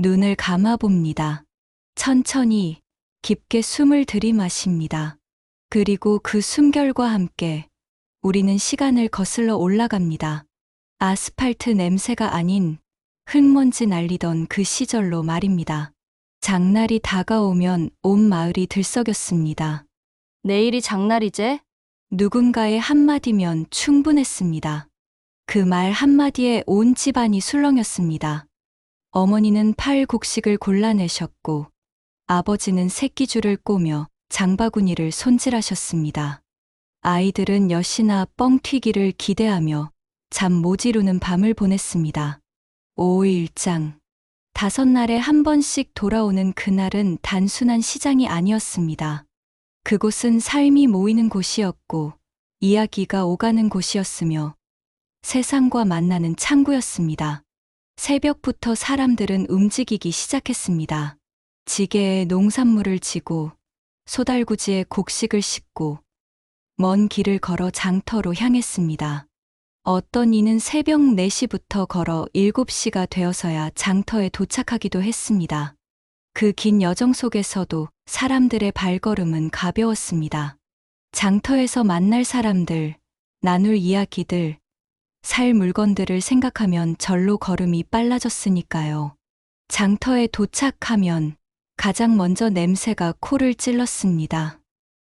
눈을 감아봅니다. 천천히 깊게 숨을 들이마십니다. 그리고 그 숨결과 함께 우리는 시간을 거슬러 올라갑니다. 아스팔트 냄새가 아닌 흙먼지 날리던 그 시절로 말입니다. 장날이 다가오면 온 마을이 들썩였습니다. 내일이 장날이제? 누군가의 한마디면 충분했습니다. 그 말 한마디에 온 집안이 술렁였습니다. 어머니는 팔국식을 골라내셨고 아버지는 새끼줄을 꼬며 장바구니를 손질하셨습니다. 아이들은 엿이나 뻥튀기를 기대하며 잠 못 이루는 밤을 보냈습니다. 5일장. 5날에 한 번씩 돌아오는 그날은 단순한 시장이 아니었습니다. 그곳은 삶이 모이는 곳이었고 이야기가 오가는 곳이었으며 세상과 만나는 창구였습니다. 새벽부터 사람들은 움직이기 시작했습니다. 지게에 농산물을 지고 소달구지에 곡식을 싣고 먼 길을 걸어 장터로 향했습니다. 어떤 이는 새벽 4시부터 걸어 7시가 되어서야 장터에 도착하기도 했습니다. 그 긴 여정 속에서도 사람들의 발걸음은 가벼웠습니다. 장터에서 만날 사람들, 나눌 이야기들, 살 물건들을 생각하면 절로 걸음이 빨라졌으니까요. 장터에 도착하면 가장 먼저 냄새가 코를 찔렀습니다.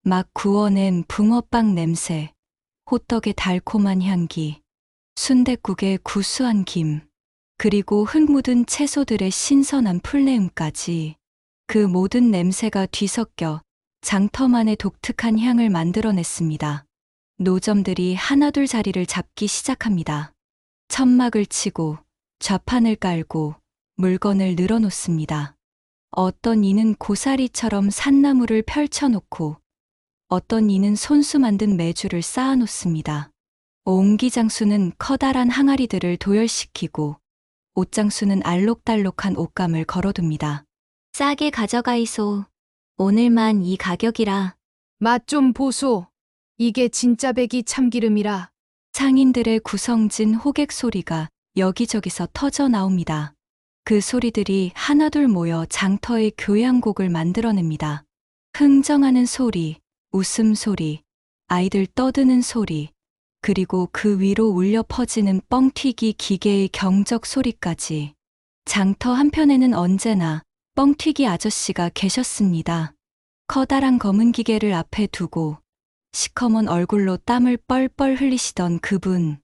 막 구워낸 붕어빵 냄새, 호떡의 달콤한 향기, 순댓국의 구수한 김, 그리고 흙 묻은 채소들의 신선한 풀내음까지 그 모든 냄새가 뒤섞여 장터만의 독특한 향을 만들어냈습니다. 노점들이 하나둘 자리를 잡기 시작합니다. 천막을 치고 좌판을 깔고 물건을 늘어놓습니다. 어떤 이는 고사리처럼 산나물을 펼쳐놓고 어떤 이는 손수 만든 메주를 쌓아놓습니다. 옹기장수는 커다란 항아리들을 도열시키고 옷장수는 알록달록한 옷감을 걸어둡니다. 싸게 가져가이소. 오늘만 이 가격이라. 맛 좀 보소. 이게 진짜 배기 참기름이라. 상인들의 구성진 호객 소리가 여기저기서 터져 나옵니다. 그 소리들이 하나둘 모여 장터의 교향곡을 만들어냅니다. 흥정하는 소리, 웃음소리, 아이들 떠드는 소리, 그리고 그 위로 울려 퍼지는 뻥튀기 기계의 경적 소리까지. 장터 한편에는 언제나 뻥튀기 아저씨가 계셨습니다. 커다란 검은 기계를 앞에 두고 시커먼 얼굴로 땀을 뻘뻘 흘리시던 그분.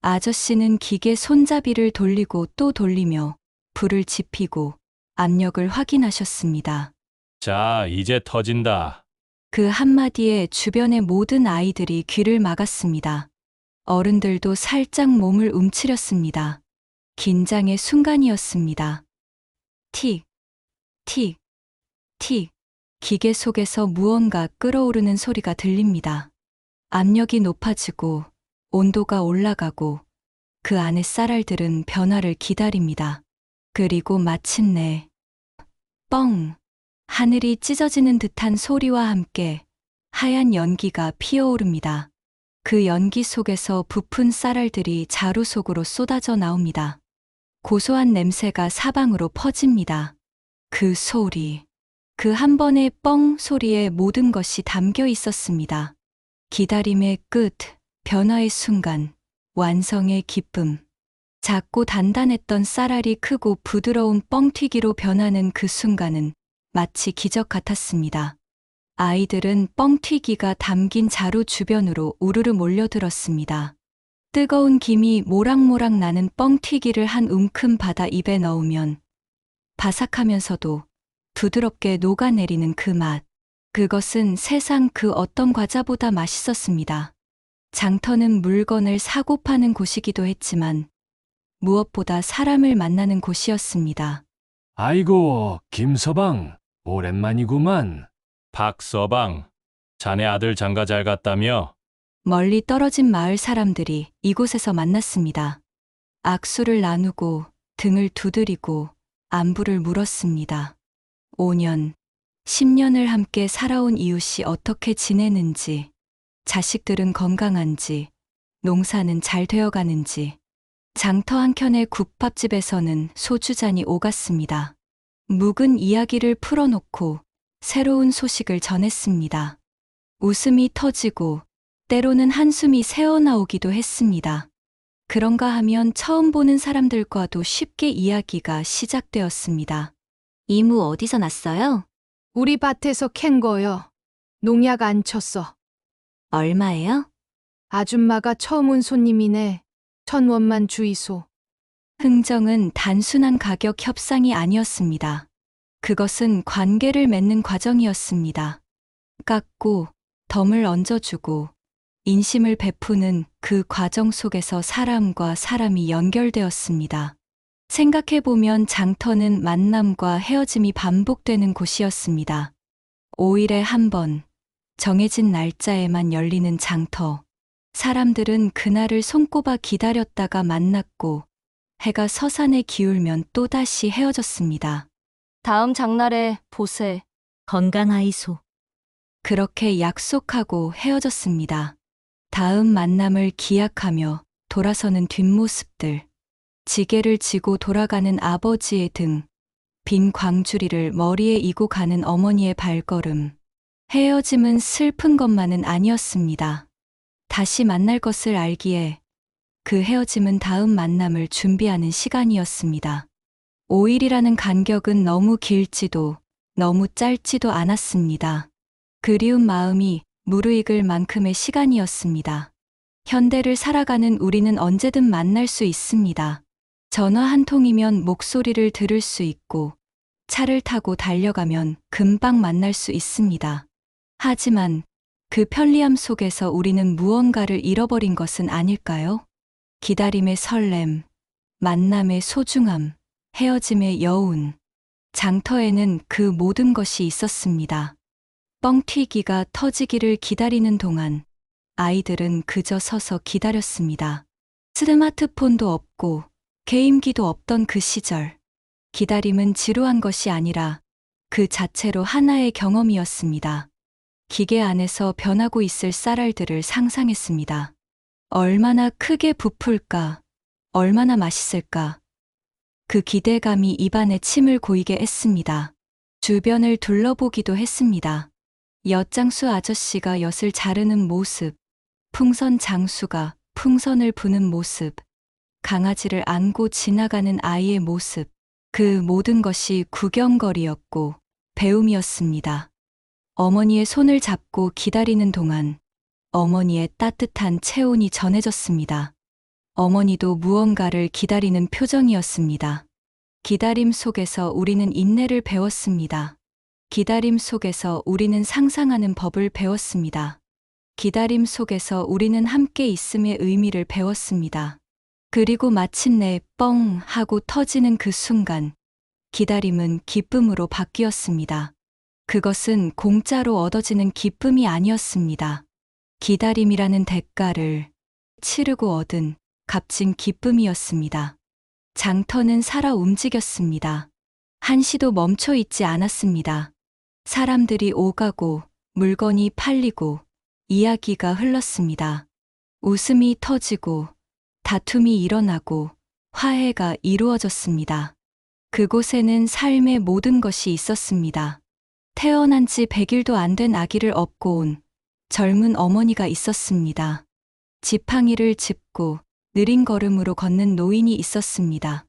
아저씨는 기계 손잡이를 돌리고 또 돌리며 불을 지피고 압력을 확인하셨습니다. 자, 이제 터진다. 그 한마디에 주변의 모든 아이들이 귀를 막았습니다. 어른들도 살짝 몸을 움츠렸습니다. 긴장의 순간이었습니다. 틱, 틱, 틱. 기계 속에서 무언가 끓어오르는 소리가 들립니다. 압력이 높아지고 온도가 올라가고 그 안의 쌀알들은 변화를 기다립니다. 그리고 마침내 뻥! 하늘이 찢어지는 듯한 소리와 함께 하얀 연기가 피어오릅니다. 그 연기 속에서 부푼 쌀알들이 자루 속으로 쏟아져 나옵니다. 고소한 냄새가 사방으로 퍼집니다. 그 소리. 그 한 번의 뻥 소리에 모든 것이 담겨 있었습니다. 기다림의 끝, 변화의 순간, 완성의 기쁨. 작고 단단했던 쌀알이 크고 부드러운 뻥튀기로 변하는 그 순간은 마치 기적 같았습니다. 아이들은 뻥튀기가 담긴 자루 주변으로 우르르 몰려들었습니다. 뜨거운 김이 모락모락 나는 뻥튀기를 한 움큼 받아 입에 넣으면 바삭하면서도 부드럽게 녹아내리는 그 맛. 그것은 세상 그 어떤 과자보다 맛있었습니다. 장터는 물건을 사고 파는 곳이기도 했지만 무엇보다 사람을 만나는 곳이었습니다. 아이고, 김서방, 오랜만이구만. 박서방, 자네 아들 장가 잘 갔다며? 멀리 떨어진 마을 사람들이 이곳에서 만났습니다. 악수를 나누고 등을 두드리고 안부를 물었습니다. 5년, 10년을 함께 살아온 이웃이 어떻게 지내는지, 자식들은 건강한지, 농사는 잘 되어가는지, 장터 한켠의 국밥집에서는 소주잔이 오갔습니다. 묵은 이야기를 풀어놓고 새로운 소식을 전했습니다. 웃음이 터지고 때로는 한숨이 새어나오기도 했습니다. 그런가 하면 처음 보는 사람들과도 쉽게 이야기가 시작되었습니다. 이무 어디서 났어요? 우리 밭에서 캔 거요. 농약 안 쳤어. 얼마예요? 아줌마가 처음 온 손님이네. 1,000원만 주이소. 흥정은 단순한 가격 협상이 아니었습니다. 그것은 관계를 맺는 과정이었습니다. 깎고 덤을 얹어주고 인심을 베푸는 그 과정 속에서 사람과 사람이 연결되었습니다. 생각해보면 장터는 만남과 헤어짐이 반복되는 곳이었습니다. 5일에 한 번, 정해진 날짜에만 열리는 장터. 사람들은 그날을 손꼽아 기다렸다가 만났고 해가 서산에 기울면 또다시 헤어졌습니다. 다음 장날에 보세. 건강하이소. 그렇게 약속하고 헤어졌습니다. 다음 만남을 기약하며 돌아서는 뒷모습들. 지게를 지고 돌아가는 아버지의 등, 빈 광주리를 머리에 이고 가는 어머니의 발걸음. 헤어짐은 슬픈 것만은 아니었습니다. 다시 만날 것을 알기에 그 헤어짐은 다음 만남을 준비하는 시간이었습니다. 5일이라는 간격은 너무 길지도 너무 짧지도 않았습니다. 그리운 마음이 무르익을 만큼의 시간이었습니다. 현대를 살아가는 우리는 언제든 만날 수 있습니다. 전화 한 통이면 목소리를 들을 수 있고 차를 타고 달려가면 금방 만날 수 있습니다. 하지만 그 편리함 속에서 우리는 무언가를 잃어버린 것은 아닐까요? 기다림의 설렘, 만남의 소중함, 헤어짐의 여운. 장터에는 그 모든 것이 있었습니다. 뻥튀기가 터지기를 기다리는 동안 아이들은 그저 서서 기다렸습니다. 스마트폰도 없고 게임기도 없던 그 시절. 기다림은 지루한 것이 아니라 그 자체로 하나의 경험이었습니다. 기계 안에서 변하고 있을 쌀알들을 상상했습니다. 얼마나 크게 부풀까, 얼마나 맛있을까. 그 기대감이 입안에 침을 고이게 했습니다. 주변을 둘러보기도 했습니다. 엿장수 아저씨가 엿을 자르는 모습, 풍선 장수가 풍선을 부는 모습, 강아지를 안고 지나가는 아이의 모습, 그 모든 것이 구경거리였고 배움이었습니다. 어머니의 손을 잡고 기다리는 동안 어머니의 따뜻한 체온이 전해졌습니다. 어머니도 무언가를 기다리는 표정이었습니다. 기다림 속에서 우리는 인내를 배웠습니다. 기다림 속에서 우리는 상상하는 법을 배웠습니다. 기다림 속에서 우리는 함께 있음의 의미를 배웠습니다. 그리고 마침내 뻥 하고 터지는 그 순간, 기다림은 기쁨으로 바뀌었습니다. 그것은 공짜로 얻어지는 기쁨이 아니었습니다. 기다림이라는 대가를 치르고 얻은 값진 기쁨이었습니다. 장터는 살아 움직였습니다. 한시도 멈춰 있지 않았습니다. 사람들이 오가고 물건이 팔리고 이야기가 흘렀습니다. 웃음이 터지고 다툼이 일어나고 화해가 이루어졌습니다. 그곳에는 삶의 모든 것이 있었습니다. 태어난 지 100일도 안 된 아기를 업고 온 젊은 어머니가 있었습니다. 지팡이를 짚고 느린 걸음으로 걷는 노인이 있었습니다.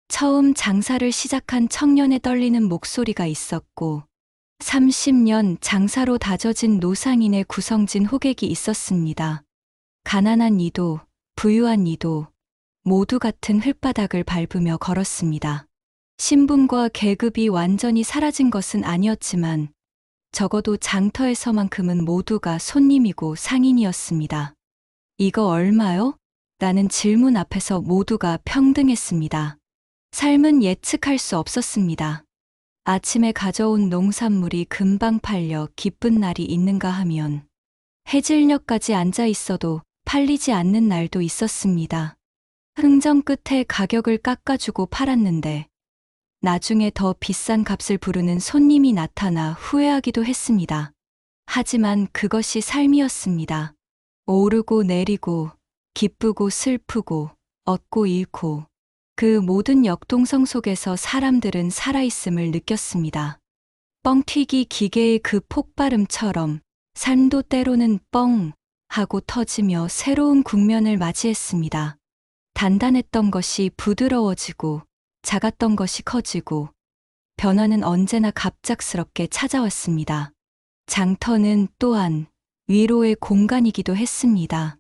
처음 장사를 시작한 청년의 떨리는 목소리가 있었고 30년 장사로 다져진 노상인의 구성진 호객이 있었습니다. 가난한 이도 부유한 이도 모두 같은 흙바닥을 밟으며 걸었습니다. 신분과 계급이 완전히 사라진 것은 아니었지만 적어도 장터에서만큼은 모두가 손님이고 상인이었습니다. 이거 얼마요? 라는 질문 앞에서 모두가 평등했습니다. 삶은 예측할 수 없었습니다. 아침에 가져온 농산물이 금방 팔려 기쁜 날이 있는가 하면 해질녘까지 앉아 있어도 팔리지 않는 날도 있었습니다. 흥정 끝에 가격을 깎아주고 팔았는데 나중에 더 비싼 값을 부르는 손님이 나타나 후회하기도 했습니다. 하지만 그것이 삶이었습니다. 오르고 내리고 기쁘고 슬프고 얻고 잃고 그 모든 역동성 속에서 사람들은 살아있음을 느꼈습니다. 뻥튀기 기계의 그 폭발음처럼 삶도 때로는 뻥 하고 터지며 새로운 국면을 맞이했습니다. 단단했던 것이 부드러워지고 작았던 것이 커지고 변화는 언제나 갑작스럽게 찾아왔습니다. 장터는 또한 위로의 공간이기도 했습니다.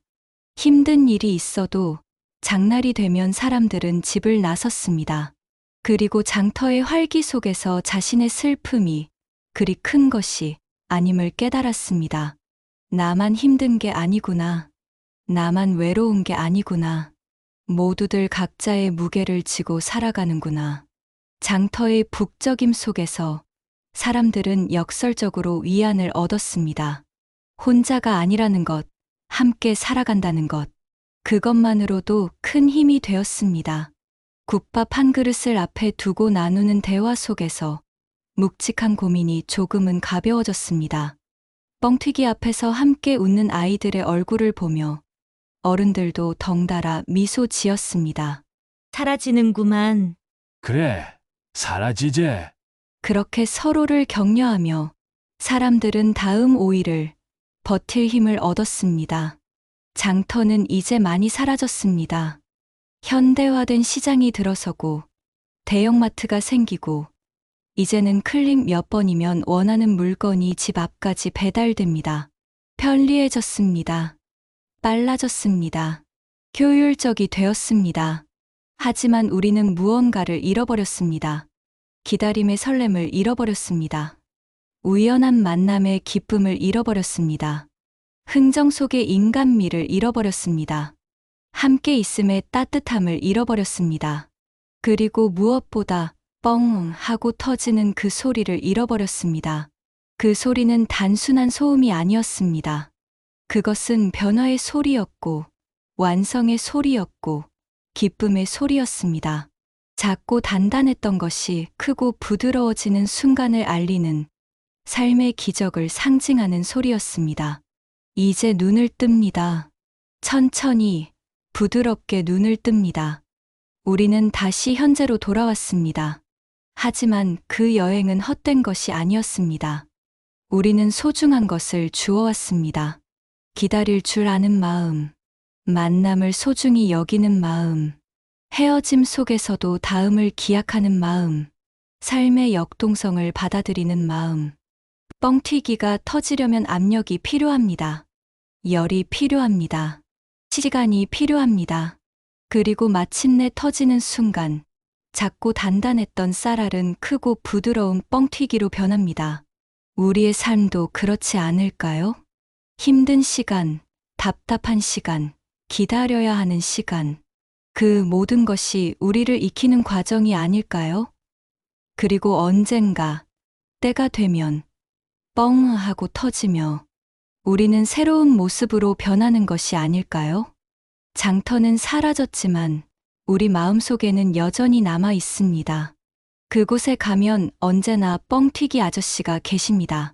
힘든 일이 있어도 장날이 되면 사람들은 집을 나섰습니다. 그리고 장터의 활기 속에서 자신의 슬픔이 그리 큰 것이 아님을 깨달았습니다. 나만 힘든 게 아니구나. 나만 외로운 게 아니구나. 모두들 각자의 무게를 지고 살아가는구나. 장터의 북적임 속에서 사람들은 역설적으로 위안을 얻었습니다. 혼자가 아니라는 것, 함께 살아간다는 것, 그것만으로도 큰 힘이 되었습니다. 국밥 한 그릇을 앞에 두고 나누는 대화 속에서 묵직한 고민이 조금은 가벼워졌습니다. 뻥튀기 앞에서 함께 웃는 아이들의 얼굴을 보며 어른들도 덩달아 미소 지었습니다. 사라지는구만. 그래, 사라지제. 그렇게 서로를 격려하며 사람들은 다음 5일을 버틸 힘을 얻었습니다. 장터는 이제 많이 사라졌습니다. 현대화된 시장이 들어서고 대형마트가 생기고 이제는 클릭 몇 번이면 원하는 물건이 집 앞까지 배달됩니다. 편리해졌습니다. 빨라졌습니다. 효율적이 되었습니다. 하지만 우리는 무언가를 잃어버렸습니다. 기다림의 설렘을 잃어버렸습니다. 우연한 만남의 기쁨을 잃어버렸습니다. 흥정 속의 인간미를 잃어버렸습니다. 함께 있음의 따뜻함을 잃어버렸습니다. 그리고 무엇보다 뻥 하고 터지는 그 소리를 잃어버렸습니다. 그 소리는 단순한 소음이 아니었습니다. 그것은 변화의 소리였고, 완성의 소리였고, 기쁨의 소리였습니다. 작고 단단했던 것이 크고 부드러워지는 순간을 알리는 삶의 기적을 상징하는 소리였습니다. 이제 눈을 뜹니다. 천천히, 부드럽게 눈을 뜹니다. 우리는 다시 현재로 돌아왔습니다. 하지만 그 여행은 헛된 것이 아니었습니다. 우리는 소중한 것을 주워왔습니다. 기다릴 줄 아는 마음, 만남을 소중히 여기는 마음, 헤어짐 속에서도 다음을 기약하는 마음, 삶의 역동성을 받아들이는 마음. 뻥튀기가 터지려면 압력이 필요합니다. 열이 필요합니다. 시간이 필요합니다. 그리고 마침내 터지는 순간, 작고 단단했던 쌀알은 크고 부드러운 뻥튀기로 변합니다. 우리의 삶도 그렇지 않을까요? 힘든 시간, 답답한 시간, 기다려야 하는 시간, 그 모든 것이 우리를 익히는 과정이 아닐까요? 그리고 언젠가 때가 되면 뻥 하고 터지며 우리는 새로운 모습으로 변하는 것이 아닐까요? 장터는 사라졌지만 우리 마음속에는 여전히 남아 있습니다. 그곳에 가면 언제나 뻥튀기 아저씨가 계십니다.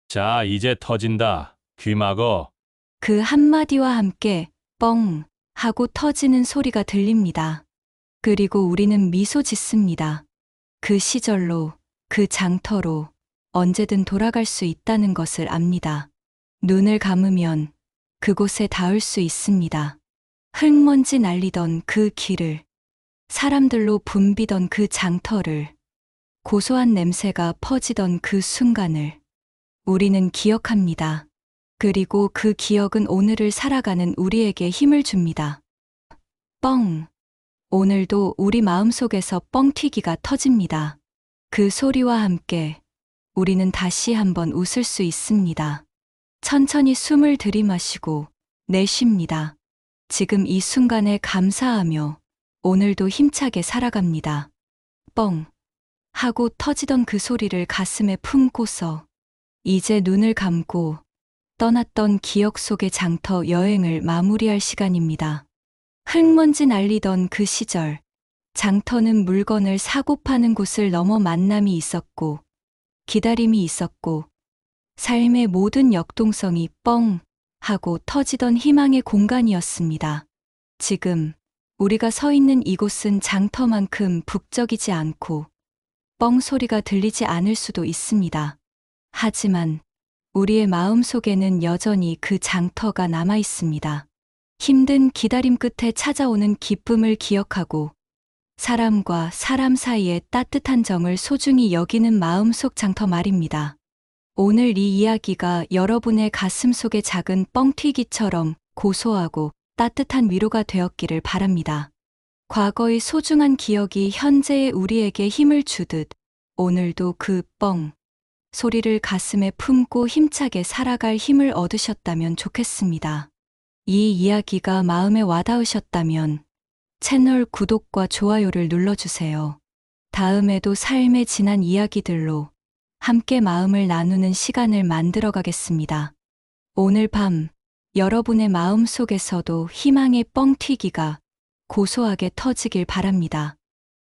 자, 이제 터진다. 귀 막어. 그 한마디와 함께 뻥 하고 터지는 소리가 들립니다. 그리고 우리는 미소 짓습니다. 그 시절로, 그 장터로 언제든 돌아갈 수 있다는 것을 압니다. 눈을 감으면 그곳에 닿을 수 있습니다. 흙먼지 날리던 그 길을, 사람들로 붐비던 그 장터를, 고소한 냄새가 퍼지던 그 순간을 우리는 기억합니다. 그리고 그 기억은 오늘을 살아가는 우리에게 힘을 줍니다. 뻥. 오늘도 우리 마음속에서 뻥튀기가 터집니다. 그 소리와 함께 우리는 다시 한번 웃을 수 있습니다. 천천히 숨을 들이마시고 내쉽니다. 지금 이 순간에 감사하며 오늘도 힘차게 살아갑니다. 뻥 하고 터지던 그 소리를 가슴에 품고서 이제 눈을 감고 떠났던 기억 속의 장터 여행을 마무리할 시간입니다. 흙먼지 날리던 그 시절, 장터는 물건을 사고 파는 곳을 넘어 만남이 있었고, 기다림이 있었고, 삶의 모든 역동성이 뻥 하고 터지던 희망의 공간이었습니다. 지금 우리가 서 있는 이곳은 장터만큼 북적이지 않고 뻥 소리가 들리지 않을 수도 있습니다. 하지만 우리의 마음 속에는 여전히 그 장터가 남아 있습니다. 힘든 기다림 끝에 찾아오는 기쁨을 기억하고 사람과 사람 사이의 따뜻한 정을 소중히 여기는 마음속 장터 말입니다. 오늘 이 이야기가 여러분의 가슴 속의 작은 뻥튀기처럼 고소하고 따뜻한 위로가 되었기를 바랍니다. 과거의 소중한 기억이 현재의 우리에게 힘을 주듯 오늘도 그 뻥 소리를 가슴에 품고 힘차게 살아갈 힘을 얻으셨다면 좋겠습니다. 이 이야기가 마음에 와닿으셨다면 채널 구독과 좋아요를 눌러주세요. 다음에도 삶의 진한 이야기들로 함께 마음을 나누는 시간을 만들어 가겠습니다. 오늘 밤 여러분의 마음 속에서도 희망의 뻥튀기가 고소하게 터지길 바랍니다.